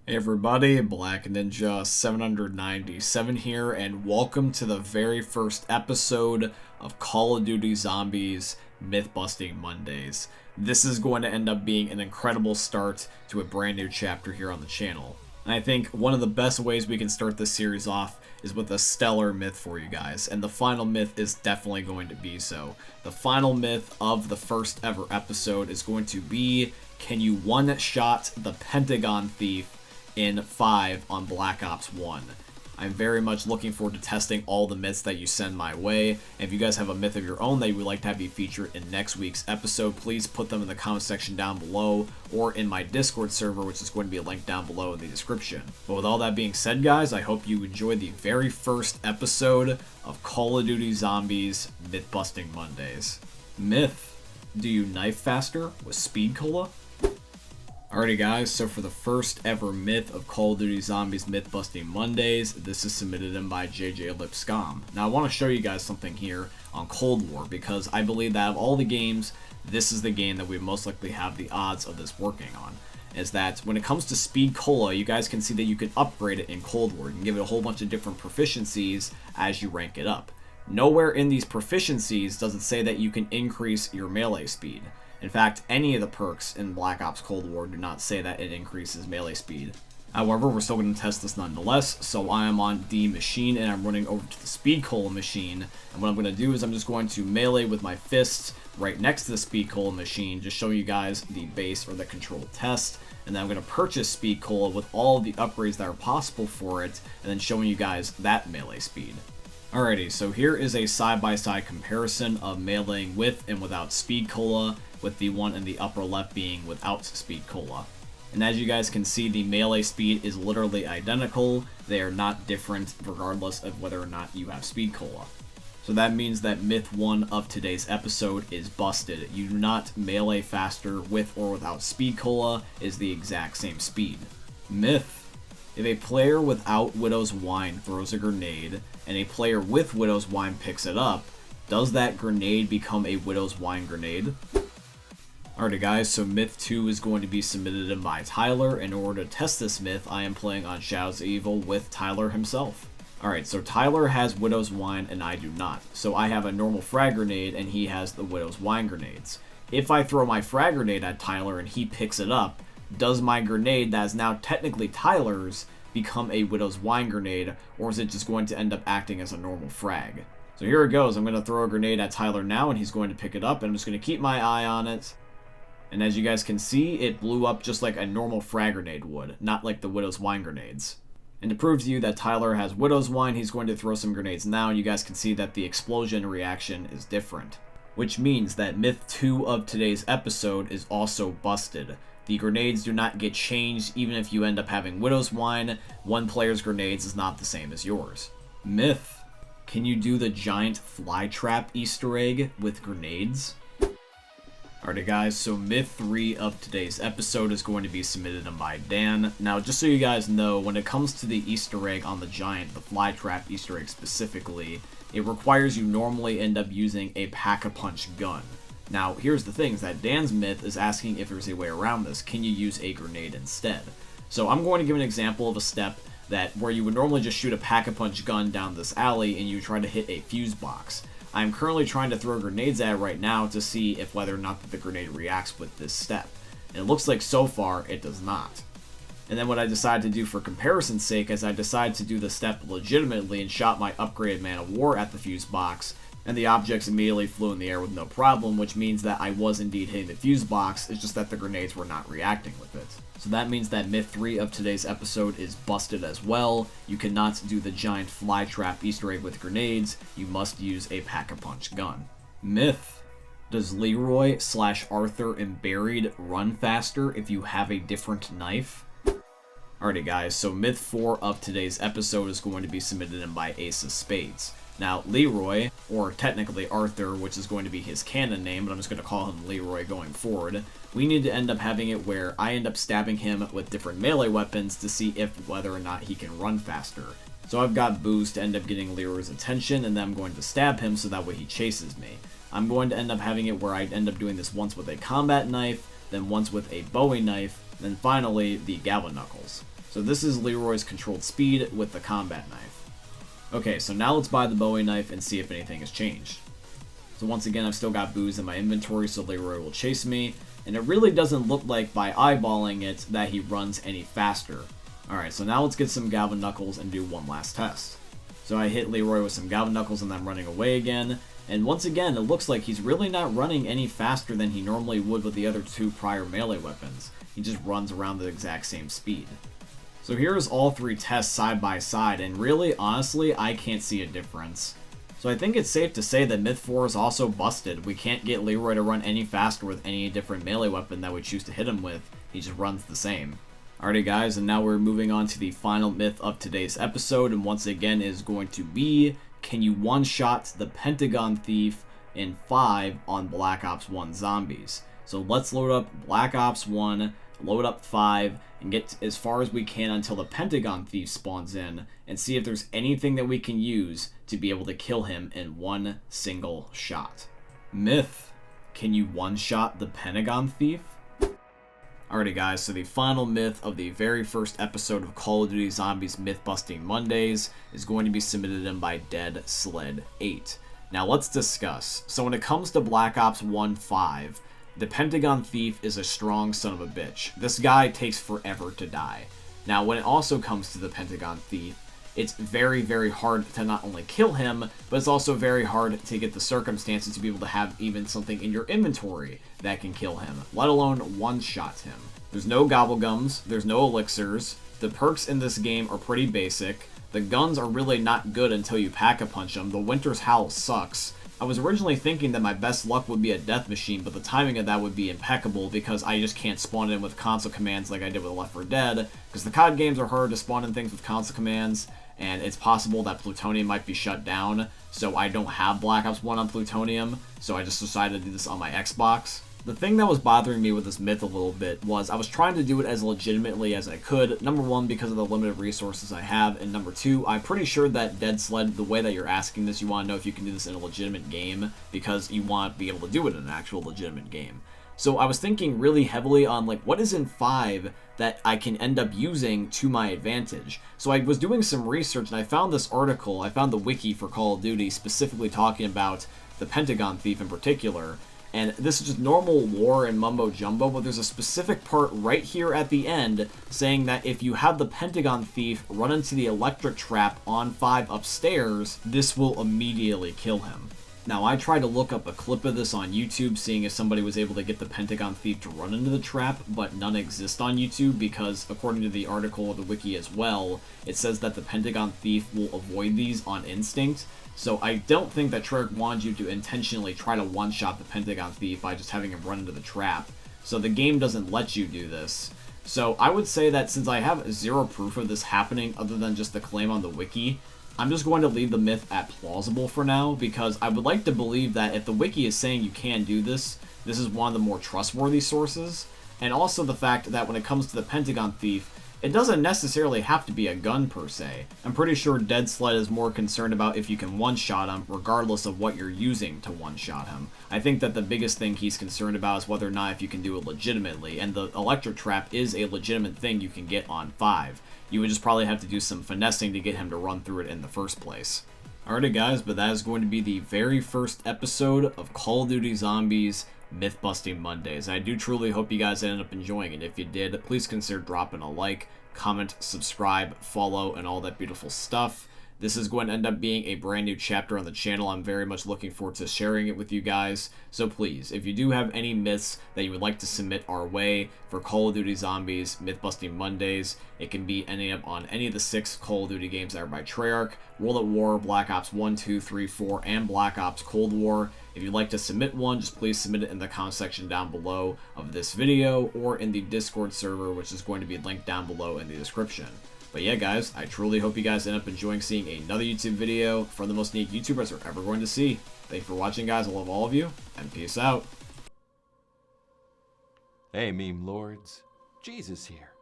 Hey everybody, Black Ninja 797 here, and welcome to the very first episode of Call of Duty Zombies Myth Busting Mondays. This is going to end up being an incredible start to a brand new chapter here on the channel. And I think one of the best ways we can start this series off is with a stellar myth for you guys, and the final myth is definitely going to be so. The final myth of the first ever episode is going to be, can you one-shot the Pentagon thief in 5 on Black Ops 1. I'm very much looking forward to testing all the myths that you send my way. And if you guys have a myth of your own that you would like to have be featured in next week's episode, please put them in the comment section down below or in my Discord server, which is going to be linked down below in the description. But with all that being said, guys, I hope you enjoyed the very first episode of Call of Duty Zombies Myth Busting Mondays. Myth: do you knife faster with speed cola? Alrighty guys, so for the first ever myth of Call of Duty Zombies Myth Busting Mondays, this is submitted in by JJ Lipscomb. Now I want to show you guys something here on Cold War, because I believe that of all the games, this is the game that we most likely have the odds of this working on. Is that when it comes to Speed Cola, you guys can see that you can upgrade it in Cold War. You can give it a whole bunch of different proficiencies as you rank it up. Nowhere in these proficiencies does it say that you can increase your melee speed. In fact, any of the perks in Black Ops Cold War do not say that it increases melee speed. However, we're still going to test this nonetheless, so I am on the machine and I'm running over to the Speed Cola machine, and what I'm going to do is I'm just going to melee with my fists right next to the Speed Cola machine, just showing you guys the base or the control test, and then I'm going to purchase Speed Cola with all of the upgrades that are possible for it, and then showing you guys that melee speed. Alrighty, so here is a side-by-side comparison of meleeing with and without Speed Cola, with the one in the upper left being without Speed Cola. And as you guys can see, the melee speed is literally identical. They are not different regardless of whether or not you have Speed Cola. So that means that myth 1 of today's episode is busted. You do not melee faster with or without Speed Cola, is the exact same speed. Myth: if a player without Widow's Wine throws a grenade, and a player with Widow's Wine picks it up, does that grenade become a Widow's Wine grenade? Alrighty guys, so myth 2 is going to be submitted in by Tyler. In order to test this myth, I am playing on Shadows of Evil with Tyler himself. Alright, so Tyler has Widow's Wine and I do not. So I have a normal frag grenade and he has the Widow's Wine grenades. If I throw my frag grenade at Tyler and he picks it up, does my grenade that is now technically Tyler's become a Widow's Wine grenade, or is it just going to end up acting as a normal frag? So here it goes. I'm going to throw a grenade at Tyler now and he's going to pick it up, and I'm just going to keep my eye on it. And as you guys can see, it blew up just like a normal frag grenade would, not like the Widow's Wine grenades. And to prove to you that Tyler has Widow's Wine, he's going to throw some grenades now, and you guys can see that the explosion reaction is different. Which means that myth 2 of today's episode is also busted. The grenades do not get changed even if you end up having Widow's Wine. One player's grenades is not the same as yours. Myth: can you do the giant Flytrap Easter egg with grenades? Alright guys, so myth 3 of today's episode is going to be submitted in by Dan. Now, just so you guys know, when it comes to the Easter egg on the giant, the Flytrap Easter egg specifically, it requires you normally end up using a pack-a-punch gun. Now, here's the thing, is that Dan's myth is asking if there's a way around this. Can you use a grenade instead? So I'm going to give an example of a step that where you would normally just shoot a pack-a-punch gun down this alley and you try to hit a fuse box. I'm currently trying to throw grenades at it right now to see if whether or not the grenade reacts with this step. And it looks like so far it does not. And then what I decided to do for comparison's sake is I decided to do the step legitimately and shot my upgraded Man of War at the fuse box, and the objects immediately flew in the air with no problem, which means that I was indeed hitting the fuse box. It's just that the grenades were not reacting with it. So that means that myth 3 of today's episode is busted as well. You cannot do the giant Flytrap Easter egg with grenades. You must use a pack-a-punch gun. Myth: does Leroy/Arthur in Buried run faster if you have a different knife? Alrighty guys, so myth 4 of today's episode is going to be submitted in by Ace of Spades. Now, Leroy, or technically Arthur, which is going to be his canon name, but I'm just going to call him Leroy going forward, we need to end up having it where I end up stabbing him with different melee weapons to see if whether or not he can run faster. So I've got Booze to end up getting Leroy's attention, and then I'm going to stab him so that way he chases me. I'm going to end up having it where I end up doing this once with a combat knife, then once with a Bowie knife, then finally the Gavel Knuckles. So this is Leroy's controlled speed with the combat knife. Okay, so now let's buy the Bowie knife and see if anything has changed. So once again, I've still got booze in my inventory, so Leroy will chase me. And it really doesn't look like, by eyeballing it, that he runs any faster. Alright, so now let's get some Galvin Knuckles and do one last test. So I hit Leroy with some Galvin Knuckles and I'm running away again. And once again, it looks like he's really not running any faster than he normally would with the other two prior melee weapons. He just runs around the exact same speed. So here's all three tests side by side, and really, honestly, I can't see a difference. So I think it's safe to say that Myth 4 is also busted. We can't get Leroy to run any faster with any different melee weapon that we choose to hit him with. He just runs the same. Alrighty guys, and now we're moving on to the final myth of today's episode, and once again is going to be, can you one-shot the Pentagon Thief in 5 on Black Ops 1 zombies? So let's load up Black Ops 1, load up 5, and get as far as we can until the Pentagon Thief spawns in, and see if there's anything that we can use to be able to kill him in one single shot. Myth, can you one-shot the Pentagon Thief? Alrighty guys, so the final myth of the very first episode of Call of Duty Zombies Myth-Busting Mondays is going to be submitted in by Dead Sled 8. Now let's discuss. So when it comes to Black Ops 1 5, the Pentagon Thief is a strong son of a bitch. This guy takes forever to die. Now when it also comes to the Pentagon Thief, it's very, very hard to not only kill him, but it's also very hard to get the circumstances to be able to have even something in your inventory that can kill him, let alone one-shot him. There's no gobblegums, there's no elixirs, the perks in this game are pretty basic, the guns are really not good until you pack-a-punch them, the Winter's Howl sucks. I was originally thinking that my best luck would be a death machine, but the timing of that would be impeccable because I just can't spawn in with console commands like I did with Left 4 Dead, because the CoD games are hard to spawn in things with console commands, and it's possible that Plutonium might be shut down, so I don't have Black Ops 1 on Plutonium, so I just decided to do this on my Xbox. The thing that was bothering me with this myth a little bit was I was trying to do it as legitimately as I could, number one, because of the limited resources I have, and number two, I'm pretty sure that Dead Sled, the way that you're asking this, you want to know if you can do this in a legitimate game, because you want to be able to do it in an actual legitimate game. So I was thinking really heavily on, like, what is in 5 that I can end up using to my advantage? So I was doing some research and I found this article, I found the wiki for Call of Duty specifically talking about the Pentagon Thief in particular, and this is just normal lore and mumbo jumbo, but there's a specific part right here at the end saying that if you have the Pentagon Thief run into the electric trap on 5 upstairs, this will immediately kill him. Now, I tried to look up a clip of this on YouTube, seeing if somebody was able to get the Pentagon Thief to run into the trap, but none exist on YouTube because, according to the article or the wiki as well, it says that the Pentagon Thief will avoid these on instinct. So I don't think that Treyarch wanted you to intentionally try to one-shot the Pentagon Thief by just having him run into the trap. So the game doesn't let you do this. So I would say that since I have zero proof of this happening other than just the claim on the wiki, I'm just going to leave the myth at plausible for now, because I would like to believe that if the wiki is saying you can do this, this is one of the more trustworthy sources, and also the fact that when it comes to the Pentagon Thief, it doesn't necessarily have to be a gun per se. I'm pretty sure Dead Sled is more concerned about if you can one-shot him, regardless of what you're using to one-shot him. I think that the biggest thing he's concerned about is whether or not if you can do it legitimately, and the electric trap is a legitimate thing you can get on 5. You would just probably have to do some finessing to get him to run through it in the first place. Alrighty guys, but that is going to be the very first episode of Call of Duty Zombies Myth-Busting Mondays. I do truly hope you guys ended up enjoying it. If you did, please consider dropping a like, comment, subscribe, follow, and all that beautiful stuff. This is going to end up being a brand new chapter on the channel. I'm very much looking forward to sharing it with you guys. So please, if you do have any myths that you would like to submit our way for Call of Duty Zombies Myth-Busting Mondays, it can be ending up on any of the 6 Call of Duty games that are by Treyarch: World at War, Black Ops 1, 2, 3, 4, and Black Ops Cold War. If you'd like to submit one, just please submit it in the comment section down below of this video or in the Discord server, which is going to be linked down below in the description. But yeah, guys, I truly hope you guys end up enjoying seeing another YouTube video from the most unique YouTubers we're ever going to see. Thank you for watching, guys. I love all of you, and peace out. Hey, meme lords. Jesus here.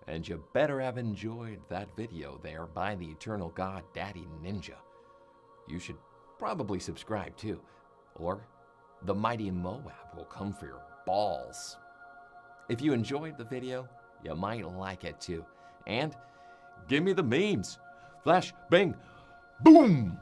And you better have enjoyed that video there by the Eternal God Daddy Ninja. You should probably subscribe too, or the mighty Moab will come for your balls. If you enjoyed the video, you might like it too. And give me the memes. Flash, bang, boom!